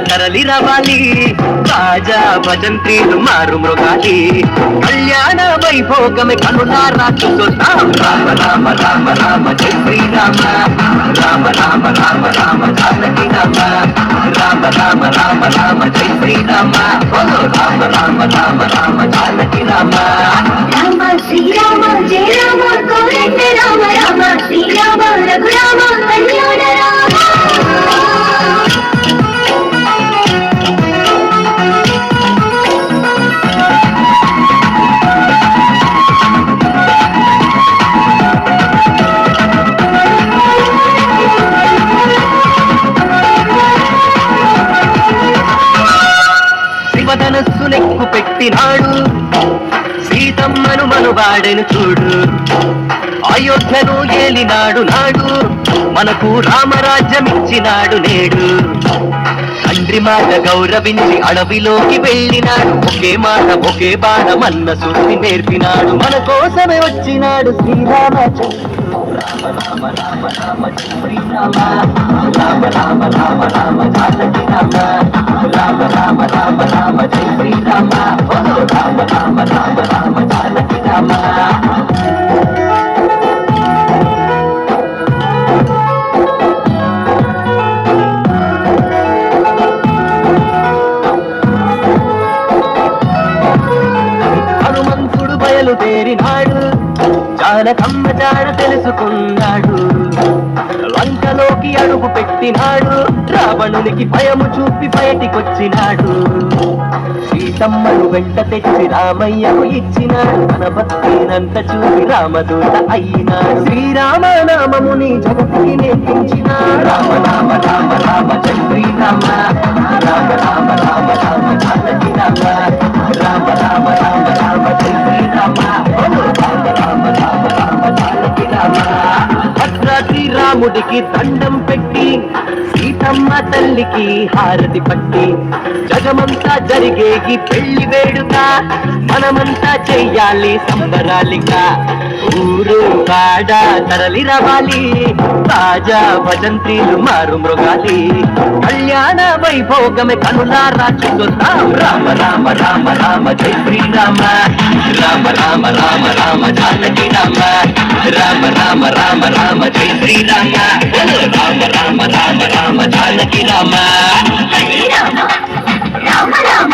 తరలి రవాలి రాజా భజంత్రీలు మారు మృగాలి కళ్యాణ వైభోగమే కనులారా చూద్దాం రామ రామ రామ రామ జై శ్రీరామ రామ రామ రామ రామ జానకి రామ రామ రామ రామ రామ జై శ్రీరామ రామ రామ రామ రామ జానకి రామ రామ శ్రీరామ జయ రామ కోదండ రామ రామ శ్రీరామ రఘురామ కళ్యాణ రామ శివధనస్సు నెక్కు పెట్టినాడు సీతమ్మను మనువాడెను చూడు అయోధ్యను ఏలినాడు నాడు మనకు రామరాజ్యమిచ్చినాడు నేడు తండ్రి మాట గౌరవించి అడవిలోకి వెళ్ళినాడు ఒకే మాట ఒకే బాణం అన్న సూక్తి నేర్పినాడు మన కోసమే వచ్చినాడు శ్రీరామచంద్రుడు రామ రామ రామ రామ శ్రీరామ రామ రామ రామ రామ జానకి రామ రామ రామ రామ రామ జై శ్రీరామ రామ రామ రామ రామ జానకి రామ హనుమంతుడు బయలుదేరినాడు జానకమ్మ జాడ తెలుసుకున్నాడు లంకలోకి అడుగు పెట్టినాడు రావణునికి భయము చూపి బయటికొచ్చినాడు సీతమ్మను వెంట తెచ్చి రామయ్యకు ఇచ్చినాడు తన భక్తినంత చూపి రామదూత అయినాడు శ్రీరామనామముని జగతికి నేర్పించినాడు రామ రామ రామ రామ జై శ్రీరామ రామ రామ రామ రామ జానకి రామ రామ రామ రామ రామ జై శ్రీరామ రామ రామ రామ రామ జానకి రామ భద్రాద్రి రాముడికి దండం పెట్టి సీతమ్మ తల్లికి హారతి పట్టి జగమంతా జరిగేగి పెళ్లి వేడుక మనమంతా చెయ్యాలి సంబరాలిగా ఊరు కాడ తరలి రవాలి రాజా భజంత్రీలు మారు మృగాలి కళ్యాణ వైభోగమే కనులారా చూద్దాం రామ రామ రామ రామ జై శ్రీరామ రామ రామ రామ రామ జానకి రామ రామ రామ రామ రామ జై శ్రీరామ రామ రామ రామ రామ జానకి రామ రామ రామ రామ